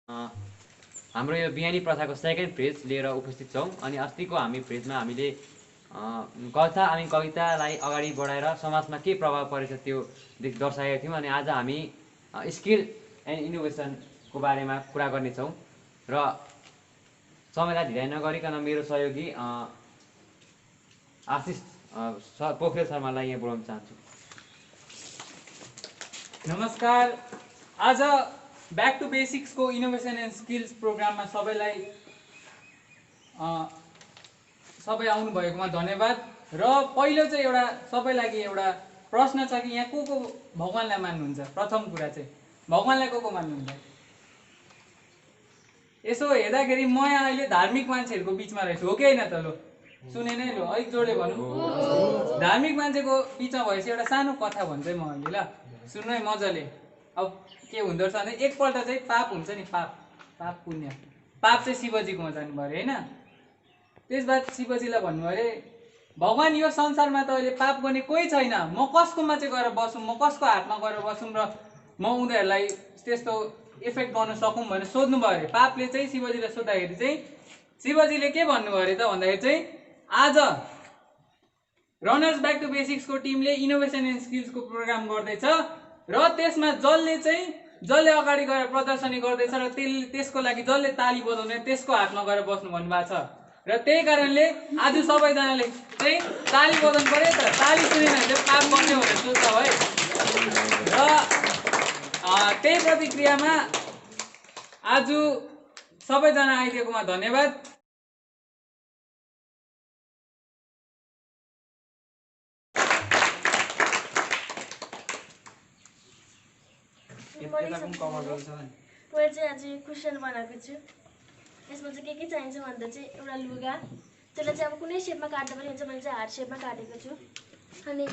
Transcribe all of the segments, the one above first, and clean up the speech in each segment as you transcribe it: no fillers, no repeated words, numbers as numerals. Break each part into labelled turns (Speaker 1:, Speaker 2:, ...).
Speaker 1: हाम्रो यो बिहानी प्रथाको सेकेन्ड फेज लिएर उपस्थित छौँ। अनि अस्तिको हामी फेजमा हामीले कथा अनि कवितालाई अगाडि बढाएर समाजमा के प्रभाव परेछ त्यो दर्शाएका थियौँ। अनि आज हामी स्किल एन्ड इनोभेसनको बारेमा कुरा गर्नेछौँ र समयलाई ढिलाइ नगरिकन मेरो सहयोगी आशिष पोखरेल शर्मालाई यहाँ बोलाउन चाहन्छु।
Speaker 2: नमस्कार। आज ब्याक टु बेसिक्स को इनोभेसन एन्ड स्किल्स प्रोग्राममा सबै आउनु भएकोमा धन्यवाद। र पहिलो चाहिँ एउटा सबै लागि एउटा प्रश्न छ कि यहाँ को भगवानलाई मान्नुहुन्छ? प्रथम कुरा चाहिँ भगवानलाई को मान्नुहुन्छ? यसो हेर्दाखेरि म यहाँ अहिले धार्मिक मान्छेहरूको बिचमा रहेछु, हो कि होइन त? लो सुने नै, लो अलिक जोडे भनौँ। धार्मिक मान्छेको बिचमा भएपछि एउटा सानो कथा भन्छ म अहिले, ल सुन्नु है मजाले। अब के हुँदो रहेछ भने एकपल्ट चाहिँ पाप हुन्छ नि, पाप पुण्य। पाप चाहिँ शिवजीकोमा जानुभयो अरे होइन। त्यसबाद शिवजीलाई भन्नु अरे भगवान यो संसारमा त अहिले पाप गर्ने कोही छैन, म कसकोमा चाहिँ गएर बसौँ, म कसको हातमा गएर बसौँ र म उनीहरूलाई त्यस्तो इफेक्ट गर्न सकौँ भनेर सोध्नुभयो अरे। पापले चाहिँ शिवजीलाई सोद्धाखेरि चाहिँ शिवजीले के भन्नुभयो अरे त भन्दाखेरि चाहिँ आज रनर्स ब्याक टु बेसिक्सको टिमले इनोभेसन एन्ड स्किल्सको प्रोग्राम गर्दैछ र त्यसमा जसले अगाडि गएर प्रदर्शनी गर्दैछ र त्यसको लागि जसले ताली बजाउने त्यसको हातमा गएर बस्नु भन्नुभएको छ। र त्यही कारणले आज सबैजनाले चाहिँ ताली बजाउनु पर्यो त। ताली सुनेन भने चाहिँ पाप गर्ने भनेर सोच्छ है। र त्यही प्रतिक्रियामा आज सबैजना आइदिएकोमा धन्यवाद।
Speaker 3: मैले चाहिँ आज क्वेसन बनाएको छु। यसमा चाहिँ के चाहिन्छ भन्दा चाहिँ एउटा लुगा, त्यसलाई चाहिँ अब कुनै सेपमा काट्दा पनि हुन्छ। मैले चाहिँ हार्ट सेपमा काटेको छु। अनि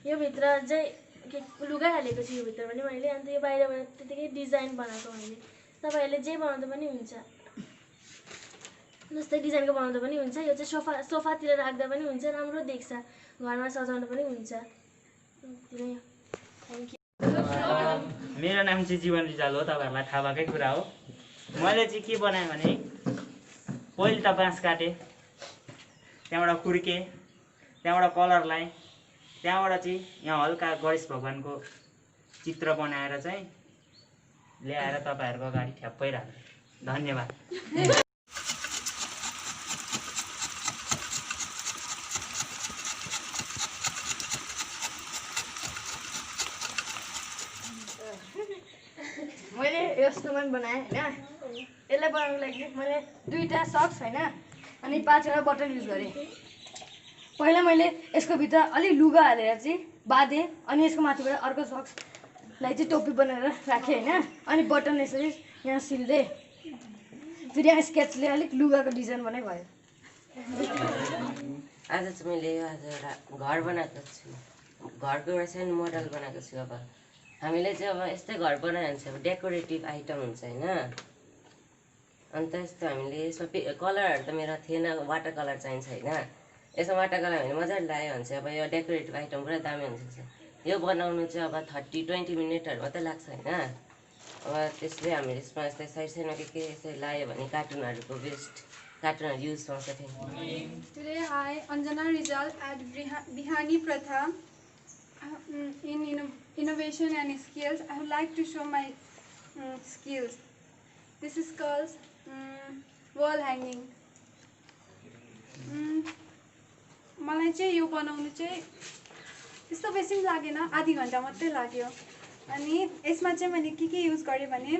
Speaker 3: यो भित्र चाहिँ के लुगा हालेको छु यो भित्र पनि मैले। अन्त यो बाहिरबाट त्यतिकै डिजाइन बनाएको मैले। तपाईँहरूले जे बनाउँदा पनि हुन्छ, जस्तै डिजाइनको बनाउँदा पनि हुन्छ। यो चाहिँ सोफातिर राख्दा पनि हुन्छ, राम्रो देख्छ, घरमा सजाउनु पनि हुन्छ। Thank you.
Speaker 4: मेरो नाम चाहिँ जीवन रिजाल हो, तपाईँहरूलाई थाहा भएकै कुरा हो। मैले चाहिँ के बनाएँ भने पहिले त बाँस काटेँ, त्यहाँबाट खुर्केँ, त्यहाँबाट कलर लाएँ, त्यहाँबाट चाहिँ यहाँ हल्का गणेश भगवानको चित्र बनाएर चाहिँ ल्याएर तपाईँहरूको अगाडि ठ्याप्पै राखेँ। धन्यवाद।
Speaker 3: मैले यस्तो पनि बनाएँ होइन। यसलाई बनाउनुको लागि मैले 2टा सक्स होइन अनि 5वटा बटन युज गरेँ। पहिला मैले यसको भित्र अलिक लुगा हालेर चाहिँ बाँधेँ अनि यसको माथिबाट अर्को सक्सलाई चाहिँ टोपी बनाएर राखेँ होइन। अनि बटन यसरी यहाँ सिल्दै फेरि यहाँ स्केचले अलिक लुगाको डिजाइन बनाइ भयो।
Speaker 5: आज चाहिँ मैले आज एउटा घर बनाएको छु, घरको एउटा सानो मोडल बनाएको छु। अब हामीले चाहिँ अब यस्तै घर बनायो भने चाहिँ अब डेकोरेटिभ आइटम हुन्छ होइन। अन्त यस्तो हामीले यसमा कलरहरू त मेरो थिएन, वाटर कलर चाहिन्छ होइन। यसमा वाटर कलर भने मजाले लगायो भने चाहिँ अब यो डेकोरेटिभ आइटम पुरा दामी हुनसक्छ। यो बनाउनु चाहिँ अब 30-20 मिनटहरू मात्रै लाग्छ होइन। अब त्यसले हामीले यसमा यस्तै साइड साइडमा के यसरी लगायो भने कार्टुनहरूको कार्टुनहरू युज पाउँछ।
Speaker 6: Today I, Anjana Rizal at Bihani Pratha in Innovation and Skills. I would like to show my skills. This is called wall hanging. मलाई चाहिँ यो बनाउनु चाहिँ त्यस्तो बेसी पनि लागेन, आधी घन्टा मात्रै लाग्यो। अनि यसमा चाहिँ मैले के युज गरेँ भने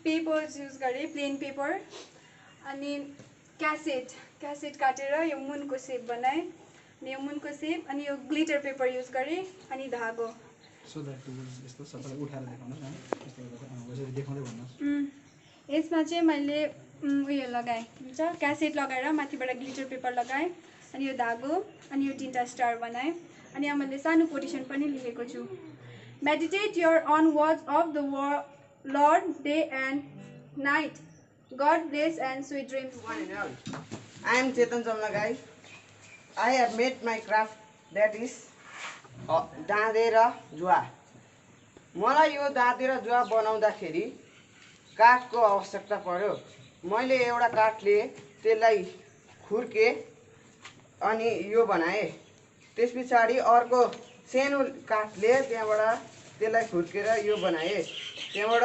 Speaker 6: पेपर्स युज गरेँ, प्लेन पेपर, अनि क्यासेट काटेर यो मुनको सेप बनाएँ। अनि यो मुनको सेप अनि यो ग्लिटर पेपर युज गरेँ अनि धागो। यसमा चाहिँ मैले उयो लगाएँ, हुन्छ क्यासेट लगाएर माथिबाट ग्लिटर पेपर लगाएँ अनि यो धागो अनि यो 3टा स्टार बनाएँ। अनि यहाँ मैले सानो कोटेसन पनि लेखेको छु। Meditate your on words of the lord day and night, God bless and sweet dreams one and all.
Speaker 7: I am Chetan Jamnagai. I have made my craft, that is दाँदे र जुवा। मलाई यो दाँदे र जुवा बनाउँदाखेरि काठको आवश्यकता पर्यो। मैले एउटा काठले त्यसलाई खुर्के अनि यो बनाएँ। त्यस पछाडि अर्को सानो काठले त्यहाँबाट त्यसलाई खुर्केर यो बनाएँ। त्यहाँबाट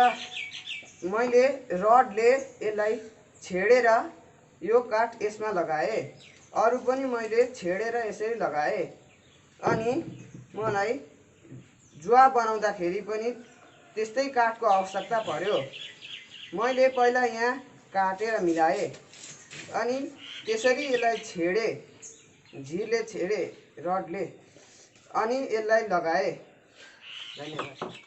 Speaker 7: मैले रडले यसलाई छेडेर यो काठ यसमा लगाएँ। अरू पनि मैले छेडेर यसरी लगाएँ। अनि मलाई जुवा बनाउँदाखेरि पनि त्यस्तै काठको आवश्यकता पर्यो। मैले पहिला यहाँ काटेर मिलाएँ अनि त्यसरी यसलाई छेडेँ, झिले छेडेँ रडले अनि यसलाई लगाएँ। धन्यवाद।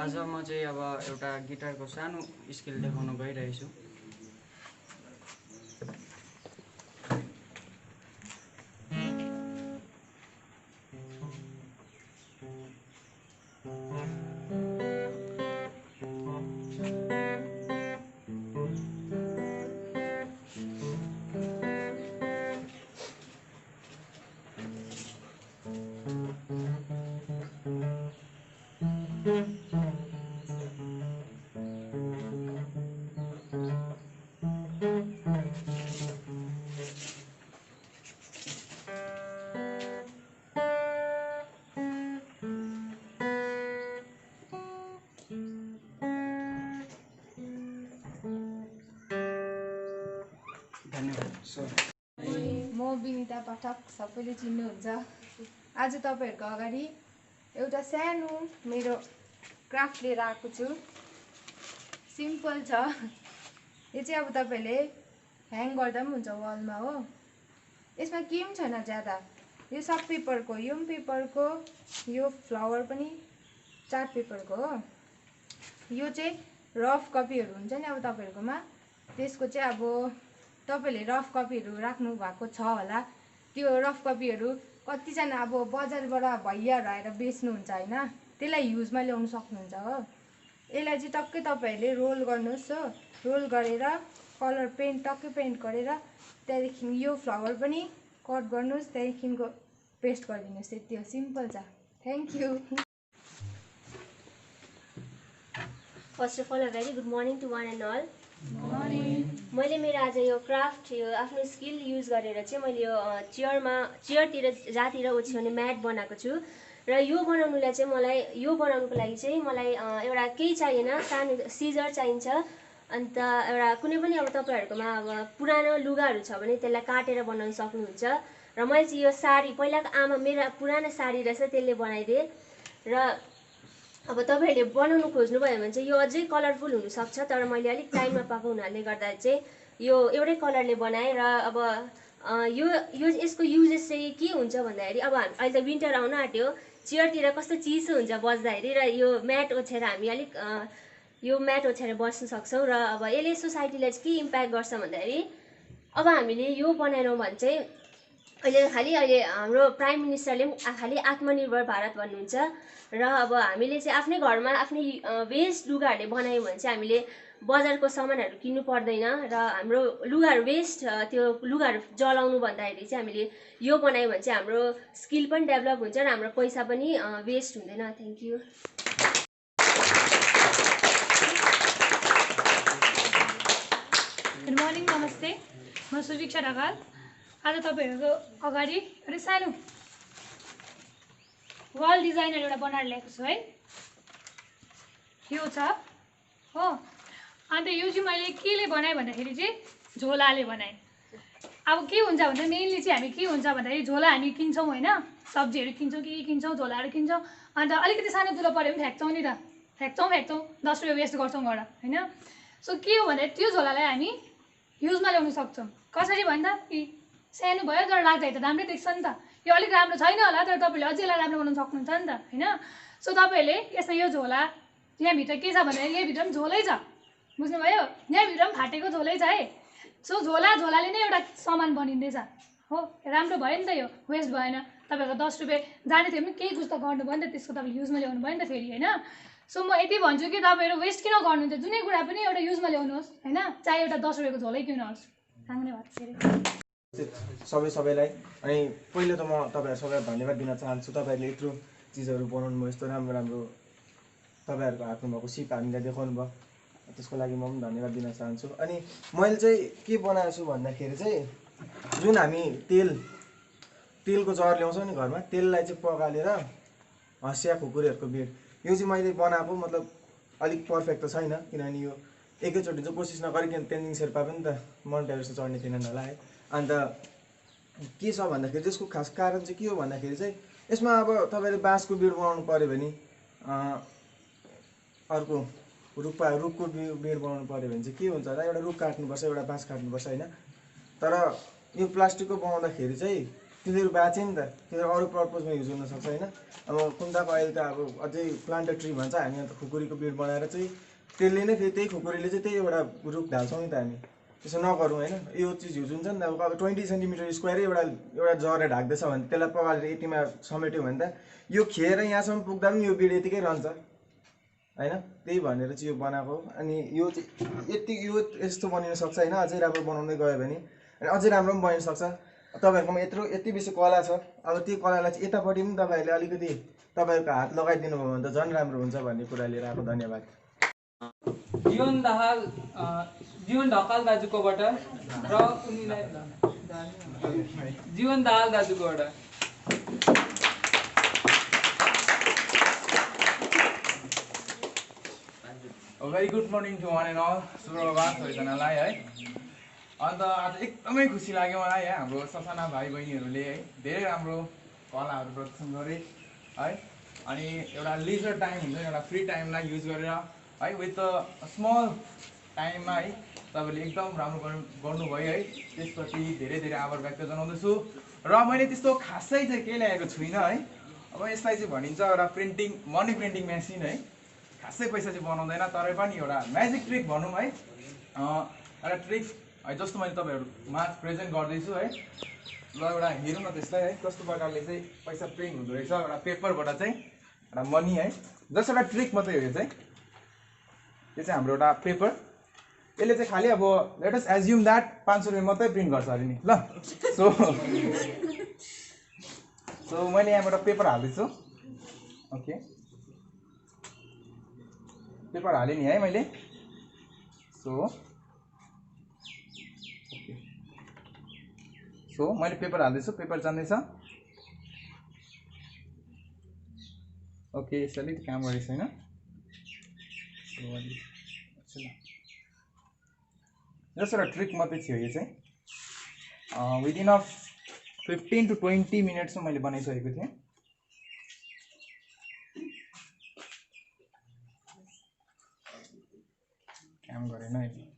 Speaker 8: आज म चाहिँ अब एउटा गिटारको सानो स्किल देखाउन गइरहेछु।
Speaker 6: म विनिता पाठक, सबैले चिन्नुहुन्छ। आज तपाईँहरूको अगाडि एउटा सानो मेरो क्राफ्ट लिएर आएको छु। सिम्पल छ। यो चाहिँ अब तपाईँहरूले ह्याङ गर्दा पनि हुन्छ वालमा हो। यसमा केही पनि छैन ज्यादा। यो सब पेपरको, यो पनि पेपरको, यो फ्लावर पनि चार्ट पेपरको हो। यो चाहिँ रफ कपीहरू हुन्छ नि अब तपाईँहरूकोमा, त्यसको चाहिँ अब तपाईँहरूले रफ कपीहरू राख्नु भएको छ होला। त्यो रफ कपीहरू कतिजना अब बजारबाट भैयाहरू आएर बेच्नुहुन्छ होइन, त्यसलाई युजमा ल्याउनु सक्नुहुन्छ हो। यसलाई चाहिँ टक्कै तपाईँहरूले रोल गर्नुहोस् हो। रोल गरेर कलर पेन्ट टक्कै पेन्ट गरेर त्यहाँदेखि यो फ्लावर पनि कट गर्नुहोस्, त्यहाँदेखिको पेस्ट गरिदिनुहोस्। यति हो, सिम्पल छ। Thank you.
Speaker 9: First of all a very good morning to one and all. मैले मेरो आज यो क्राफ्ट, यो आफ्नो स्किल युज गरेर चाहिँ मैले यो चेयरतिर जहाँतिर ओछ्याउने म्याट बनाएको छु। र यो बनाउनुलाई चाहिँ यो बनाउनुको लागि चाहिँ मलाई एउटा केही चाहिएन, सानो सिजर चाहिन्छ। अन्त एउटा कुनै पनि अब तपाईँहरूकोमा अब पुरानो लुगाहरू छ भने त्यसलाई काटेर बनाउन सक्नुहुन्छ। र मैले चाहिँ यो साडी, पहिलाको मेरो पुरानो साडी रहेछ, त्यसले बनाइदिएँ। र अब तपाईँहरूले बनाउनु खोज्नुभयो भने चाहिँ यो अझै कलरफुल हुनसक्छ, तर मैले अलिक टाइममा पाएको हुनाले गर्दा चाहिँ यो एउटै कलरले बनाएँ। र अब यसको युजेस चाहिँ के हुन्छ भन्दाखेरि अब अहिले त विन्टर आउन आँट्यो, चेयरतिर कस्तो चिसो हुन्छ बस्दाखेरि, र यो म्याट ओछ्याएर हामी अलिक यो म्याट ओछ्याएर बस्न सक्छौँ। र अब यसले सोसाइटीलाई चाहिँ के इम्प्याक्ट गर्छ भन्दाखेरि अब हामीले यो बनाएनौँ भने चाहिँ अहिले हाम्रो प्राइम मिनिस्टरले पनि खालि आत्मनिर्भर भारत भन्नुहुन्छ। र अब हामीले चाहिँ आफ्नै घरमा आफ्नै वेस्ट लुगाहरूले बनायौँ भने चाहिँ हामीले बजारको सामानहरू किन्नु पर्दैन। र हाम्रो लुगाहरू वेस्ट, त्यो लुगाहरू जलाउनु भन्दाखेरि चाहिँ हामीले यो बनायौँ भने चाहिँ हाम्रो स्किल पनि डेभलप हुन्छ र हाम्रो पैसा पनि वेस्ट हुँदैन। Thank you.
Speaker 10: गुड मर्निङ, नमस्ते। म सुभिक्षा ढकाल। आज तपाईँहरूको अगाडि एउटा सानो वाल डिजाइनर एउटा बनाएर ल्याएको छु है। यो छ हो। अन्त यो चाहिँ मैले केले बनाएँ भन्दाखेरि चाहिँ झोलाले बनाएँ। अब के हुन्छ भन्दा मेनली चाहिँ हामी के हुन्छ भन्दाखेरि झोला हामी किन्छौँ होइन, सब्जीहरू किन्छौँ के किन्छौँ, झोलाहरू किन्छौँ, अन्त अलिकति सानो तुलो पऱ्यो भने फ्याँक्छौँ नि त, फ्याँक्छौँ 10 रुपियाँ वेस्ट गर्छौँ घर होइन। सो के हो भन्दा त्यो झोलालाई हामी युजमा ल्याउन सक्छौँ। कसरी भन्दा कि सानो भयो तर लाग्दा त राम्रै देख्छ नि त, यो अलिक राम्रो छैन होला तर तपाईँले अझै यसलाई राम्रो बनाउन सक्नुहुन्छ नि त होइन। सो तपाईँहरूले यसमा यो झोला यहाँभित्र के छ भन्दाखेरि यहीँभित्र पनि झोलै छ, बुझ्नुभयो, यहाँभित्र पनि फाटेको झोलै छ है। सो झोलाले नै एउटा सामान बनिँदैछ हो, राम्रो भयो नि त, यो वेस्ट भएन। तपाईँहरूको 10 रुपियाँ जाने थियो भने केही कुछ त गर्नुभयो नि त, त्यसको तपाईँले युजमा ल्याउनु भयो नि त फेरि होइन। सो म यति भन्छु कि तपाईँहरू वेस्ट किन गर्नुहुन्छ, जुनै कुरा पनि एउटा युजमा ल्याउनुहोस् होइन, चाहे एउटा 10 रुपियाँको झोलै किन होस्। धन्यवाद फेरि
Speaker 11: सबैलाई। अनि पहिलो त म तपाईँहरू सबैलाई धन्यवाद दिन चाहन्छु, तपाईँहरूले यत्रो चिजहरू बनाउनु भयो, यस्तो राम्रो राम्रो तपाईँहरूको हातमा भएको सिप हामीलाई देखाउनु भयो, त्यसको लागि म पनि धन्यवाद दिन चाहन्छु। अनि मैले चाहिँ के बनाएको छु भन्दाखेरि चाहिँ जुन हामी तेलको जर ल्याउँछौँ नि घरमा, तेललाई चाहिँ पगालेर हँसिया खुकुरीहरूको बेड, यो चाहिँ मैले बनाएको, मतलब अलिक पर्फेक्ट त छैन किनभने यो एकैचोटि चाहिँ कोसिस नगरिकन तेन्जिङ शेर्पा पनि त माउन्ट एभरेस्ट चढ्ने थिएनन् होला है। अन्त के छ भन्दाखेरि त्यसको खास कारण चाहिँ के हो भन्दाखेरि चाहिँ यसमा अब तपाईँले बाँसको बिड बनाउनु पऱ्यो भने, अर्को रुखको बिड बनाउनु पऱ्यो भने चाहिँ के हुन्छ र एउटा रुख काट्नुपर्छ, एउटा बाँस काट्नुपर्छ होइन। तर यो प्लास्टिकको बनाउँदाखेरि चाहिँ तिनीहरू बाँचे नि त, तिनीहरू अरू पर्पजमा युज हुनसक्छ होइन। अब खुम्टाको अहिले त अब अझै प्लान्टेड ट्री भन्छ हामी, अन्त खुकुरीको बिड बनाएर चाहिँ त्यसले नै फेरि त्यही खुकुरीले चाहिँ त्यही एउटा रुख ढाल्छौँ नि त हामी, त्यसो नगरौँ होइन। यो चिज युज हुन्छ नि त, अब 20 सेन्टिमिटर स्क्वायरै एउटा जरा ढाक्दैछ भने त्यसलाई पगालेर यतिमा समेट्यो भने त यो खेर यहाँसम्म पुग्दा पनि यो बिड यतिकै रहन्छ होइन। त्यही भनेर चाहिँ यो बनाएको। अनि यो चाहिँ यो यस्तो बनिन सक्छ होइन, अझै राम्रो बनाउँदै गयो भने, अनि अझै राम्रो पनि बनिन सक्छ। तपाईँहरूकोमा यति बेसी कला छ, अब त्यो कलालाई चाहिँ यतापट्टि पनि तपाईँहरूले अलिकति तपाईँहरूको हात लगाइदिनु भयो भने त झन् राम्रो हुन्छ भन्ने कुरा लिएर आएको। धन्यवाद।
Speaker 2: जीवन ढकाल दाजुकोबाट र उनीलाई जीवन दाहाल दाजुकोबाट
Speaker 12: very good morning to one and all, सुप्रभात सबैजनालाई है। अन्त आज एकदमै खुसी लाग्यो मलाई है, हाम्रो ससाना भाइ बहिनीहरूले है धेरै राम्रो कलाहरू प्रदर्शन गरे है। अनि एउटा लिजर टाइम हुन्छ नि, एउटा फ्री टाइमलाई युज गरेर है विथ अ स्मल टाइममा है तपाईँले एकदम राम्रो गर्नुभयो है, त्यसप्रति धेरै धेरै आभार व्यक्त जनाउँदछु। र मैले त्यस्तो खासै चाहिँ केही ल्याएको छुइनँ है। अब यसलाई चाहिँ भनिन्छ एउटा मनी प्रिन्टिङ मेसिन है, खासै पैसा चाहिँ बनाउँदैन, तर पनि एउटा म्याजिक ट्रिक भनौँ है, एउटा ट्रिक है जस्तो मैले तपाईँहरूमा प्रेजेन्ट गर्दैछु है। ल एउटा हेरौँ न त्यसलाई है, कस्तो प्रकारले चाहिँ पैसा प्रिन्ट हुँदो रहेछ एउटा पेपरबाट चाहिँ एउटा मनी है। जस्ट एउटा ट्रिक मात्रै हो यो चाहिँ, यो चाहिँ हाम्रो एउटा पेपर, यसले चाहिँ खालि अब लेट अस एज्युम द्याट 500 रुपियाँ मात्रै प्रिन्ट गर्छ अरे नि ल। सो मैले यहाँबाट पेपर हाल्दैछु। ओके, पेपर हालेँ नि है मैले। सो मैले पेपर हाल्दैछु, पेपर जाँदैछ। ओके, यसले अलिक काम गरेको छैन। जस्ट एउटा ट्रिक मात्रै थियो यो चाहिँ, विदिन अफ 15 to 20 मिनट्समा मैले बनाइसकेको थिएँ। काम गरेन अहिले।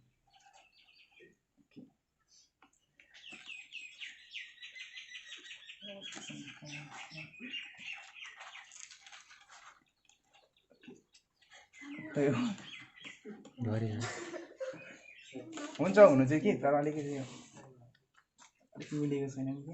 Speaker 12: हुन्छ हुनु चाहिँ कि, तर अलिकति मिलेको छैन कि।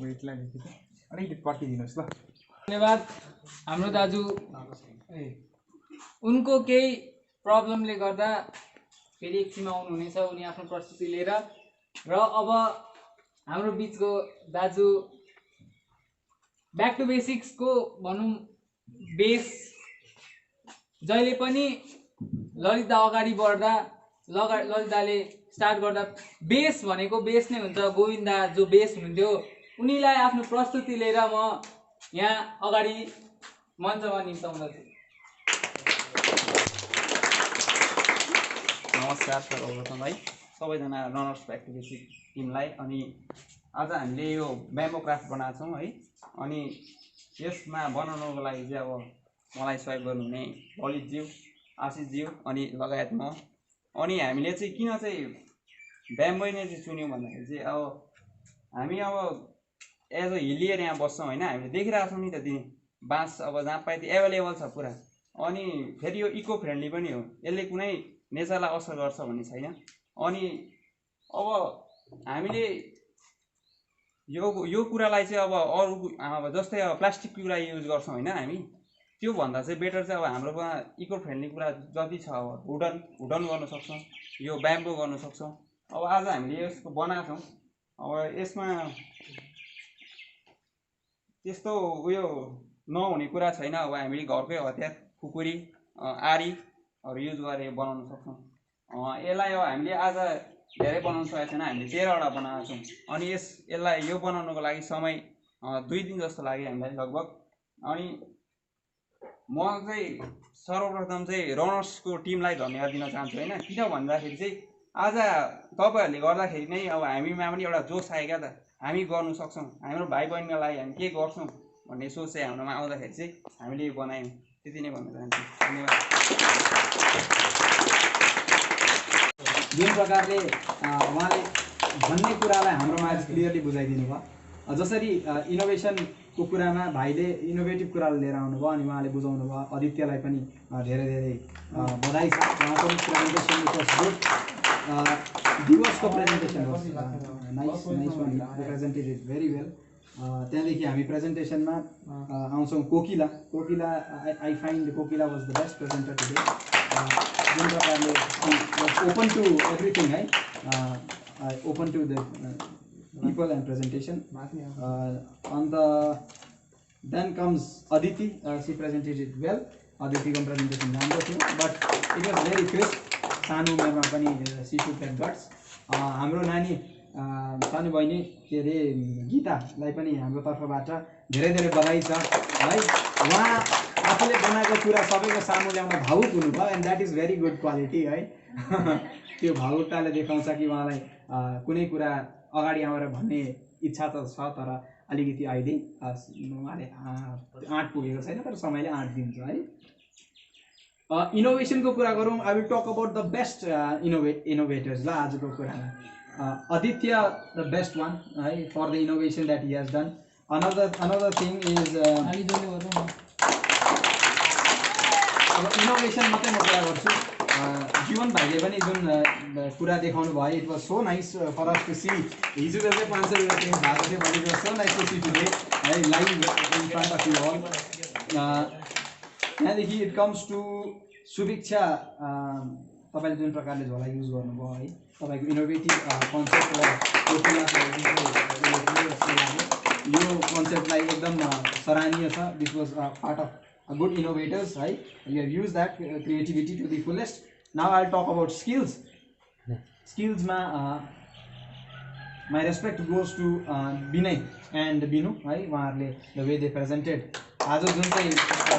Speaker 12: वेटलाई अलिकति पर्खिदिनुहोस् ल।
Speaker 2: धन्यवाद। हाम्रो दाजु उनको केही प्रब्लमले गर्दा फेरि एकछिनमा आउनुहुनेछ, उनी आफ्नो प्रस्तुति लिएर। र अब हाम्रो बिचको दाजु ब्याक टु बेसिक्सको भनौँ बेस जहिले पनि ललिता अगाडि बढ्दा ललिताले स्टार्ट गर्दा बेस भनेको बेस नै हुन्छ। गोविन्दा जो बेस हुनुहुन्थ्यो उनीलाई आफ्नो प्रस्तुति लिएर म यहाँ अगाडि मञ्चमा निम्ताउँदछु।
Speaker 8: नमस्कार सर्वप्रथम है सबैजना रनर्स एक्टिभिटी टिमलाई। अनि आज हामीले यो ब्याम्बो क्राफ्ट बनाएको छौँ है। अनि यसमा बनाउनको लागि चाहिँ अब मलाई सहयोग गर्नुहुने ललितज्यू, आशिषज्यू अनि लगायत म। अनि हामीले चाहिँ किन चाहिँ ब्याम्बो नै चाहिँ चुन्यौँ भन्दाखेरि चाहिँ अब हामी अब एज अ हिली एरिया बस्छौँ होइन, हामीले देखिरहेको छौँ नि त ती बाँस अब जहाँ पाए त्यो एभाइलेबल छ पुरा। अनि फेरि यो इको फ्रेन्डली पनि हो, यसले कुनै नेचरलाई असर गर्छ भन्ने छैन। अनि अब हामीले यो कुरालाई चाहिँ अब अरू अब जस्तै अब प्लास्टिकको कुरा युज गर्छौँ होइन हामी, त्योभन्दा चाहिँ बेटर चाहिँ अब हाम्रोमा इको फ्रेन्डली कुरा जति छ अब वुडन गर्न सक्छौँ, यो ब्याम्बो गर्न सक्छौँ। अब आज हामीले यसको बनाएको छौँ। अब यसमा त्यस्तो उयो नहुने कुरा छैन। अब हामीले घरकै हतियार खुकुरी आरीहरू युज गरेर बनाउन सक्छौँ। यसलाई अब हामीले आज धेरै बनाउन सकेको छैन, हामीले 13वटा बनाएको छौँ। अनि यसलाई यो बनाउनको लागि समय 2 दिन जस्तो लाग्यो हामीलाई लगभग। अनि म चाहिँ सर्वप्रथम चाहिँ रनर्सको टिमलाई धन्यवाद दिन चाहन्छु होइन, किन भन्दाखेरि चाहिँ आज तपाईँहरूले गर्दाखेरि नै अब हामीमा पनि एउटा जोस आयो क्या त, हामी गर्नु सक्छौँ, हाम्रो भाइ बहिनीको लागि हामी के गर्छौँ भन्ने सोच चाहिँ हाम्रोमा आउँदाखेरि चाहिँ हामीले यो बनायौँ। त्यति नै भन्न चाहन्छु। धन्यवाद।
Speaker 13: जुन प्रकारले उहाँले भन्ने कुरालाई हाम्रोमा आज क्लियरली बुझाइदिनु भयो, जसरी इनोभेसनको कुरामा भाइले इनोभेटिभ कुराहरू लिएर आउनुभयो अनि उहाँले बुझाउनु भयो। आदित्यलाई पनि धेरै धेरै बधाई छ, उहाँको प्रेजेन्टेसन वाज गुड। दिवसको presentation was nice one, presented it very well. त्यहाँदेखि हामी प्रेजेन्टेसनमा आउँछौँ Kokila. I find Kokila was the best presenter today. जुन प्रकारले ओपन टु एभ्रिथिङ है, open to the people and presentation. On the then comes Aditi. She presented it well. Aditi को presentation राम्रो थियो, but it was very crisp. सानो उमेरमा पनि she took that guts. हाम्रो नानी सानो बहिनी के अरे गीतालाई पनि हाम्रो तर्फबाट धेरै धेरै बधाई छ है। उहाँ आफूले बनाएको कुरा सबैको सामु ल्याउन भावुक हुनुभयो, and that is very good quality है। त्यो भावुकताले देखाउँछ कि उहाँलाई कुनै कुरा अगाडि आएर भन्ने इच्छा त छ, तर अलिकति अहिले उहाँले आँट पुगेको छैन, तर समयले आँट दिन्छ है। इनोभेसनको कुरा गरौँ, I will talk about the best innovators ल आजको कुरामा। आदित्य द बेस्ट वान है for the innovation that he has done. Another thing is अब इनोभेसन मात्रै म कुरा गर्छु, जीवन भाइले पनि जुन कुरा देखाउनु भयो, it was so nice for us to see. हिजो बेल चाहिँ 500 रुपियाँ टेन्स भएको थियो, but it was so nice to see today है, live in front of you all. त्यहाँदेखि इट कम्स टु सुभिक्षा, तपाईँले जुन प्रकारले झोला युज गर्नुभयो है, तपाईँको इनोभेटिभ कन्सेप्ट र यो कन्सेप्टलाई एकदम सराहनीय छ। This was part of good innovators, right? You have used that creativity to the fullest. Now I'll talk about skills. Skills ma my respect goes to Binay and Binu, right? उहाँहरूले the way they presented आज जुन चाहिँ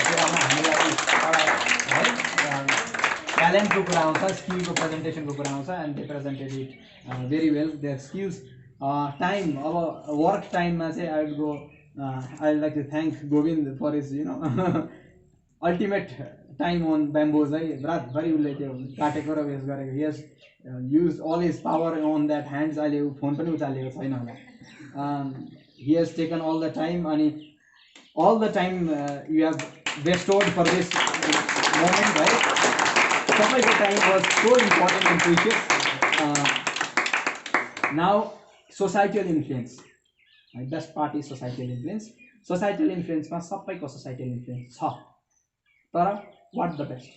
Speaker 13: कुरामा हामीलाई है ट्यालेन्टको कुरा आउँछ, स्किलको प्रेजेन्टेसनको कुरा आउँछ, and they presented it very well. Their skills, time, अब वर्क टाइममा चाहिँ I would go I would like to thank Govind for his ultimate time on bamboos है। रातभरि उसले त्यो काटेको र उयस गरेको, he has used all his power on that hands। अहिले फोन पनि उचालेको छैन होला। he has taken all the time, अनि all the time you have bestowed for this moment है। सबैको time was so important and precious। now societal influence, my best part is societal influence। societal influence मा सबैको societal influence छ, तर what the best,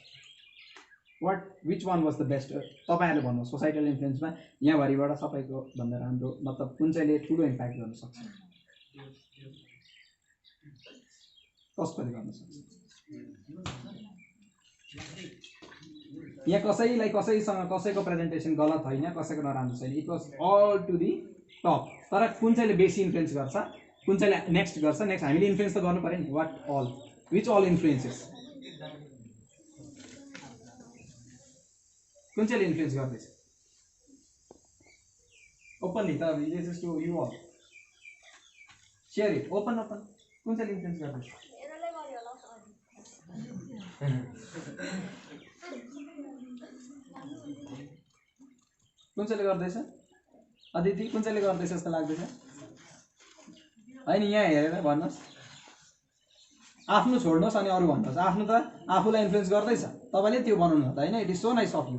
Speaker 13: which one was the best? तपाईहरुले भन्नु societal influence मा यहाँ भरिबाट सबैको भन्दा राम्रो, मतलब कुन चाहिँले ठुलो इम्प्याक्ट गर्न सक्छ, कसले गर्न सक्छ? यहाँ कसैलाई कसैसँग कसैको प्रेजेन्टेसन गलत होइन, कसैको नराम्रो छैन, it was all to the top. तर कुन चाहिँले बेसी इन्फ्लुएन्स गर्छ, कुन चाहिँले नेक्स्ट गर्छ, नेक्स्ट हामीले इन्फ्लुएन्स त गर्नु पऱ्यो नि। What all, which all influences, कुन चाहिँले इन्फ्लुएन्स गर्दैछ ओपनली। त this is to you all, share it open, कुन चाहिँले इन्फ्लुएन्स गर्दैछ? कुन चाहिँले गर्दैछ? अदिति कुन चाहिँले गर्दैछ जस्तो लाग्दैछ? होइन यहाँ हेरेर भन्नुहोस्, आफ्नो छोड्नुहोस् अनि अरू भन्नुहोस्। आफ्नो त आफूलाई इन्फ्लुएन्स गर्दैछ, तपाईँले त्यो बनाउनु हो त होइन, it is so nice of you.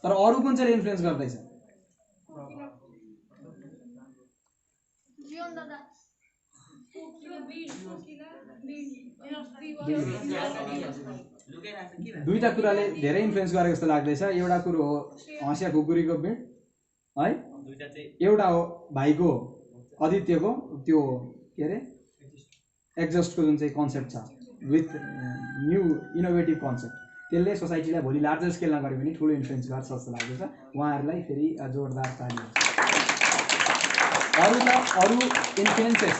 Speaker 13: तर अरू कुन चाहिँले इन्फ्लुएन्स गर्दैछ? दुईवटा कुराले धेरै इन्फ्लुएन्स गरेको जस्तो लाग्दैछ। एउटा कुरो हो हँसिया खुकुरीको बिड है, एउटा हो भाइको आदित्यको त्यो के अरे एक्जस्टको जुन चाहिँ कन्सेप्ट छ विथ न्यू इनोभेटिभ कन्सेप्ट, त्यसले सोसाइटीलाई भोलि लार्जर स्केलमा गऱ्यो भने ठुलो इन्फ्लुएन्स गर्छ जस्तो लाग्दैछ। उहाँहरूलाई फेरि जोरदार ताली हुन्छ। अरू influences,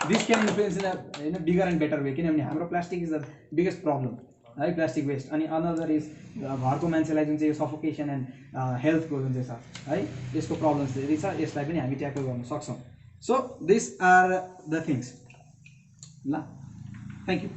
Speaker 13: this can influence in होइन बिगर एन्ड बेटर वे, किनभने हाम्रो plastic is the biggest problem है, प्लास्टिक वेस्ट। अनि अनदर इज घरको मान्छेलाई जुन चाहिँ सफोकेसन एन्ड हेल्थको जुन चाहिँ छ है, यसको प्रब्लम्स धेरै छ, यसलाई पनि हामी ट्याकल गर्न सक्छौँ। So this are the things. ल, थ्याङ्क यू।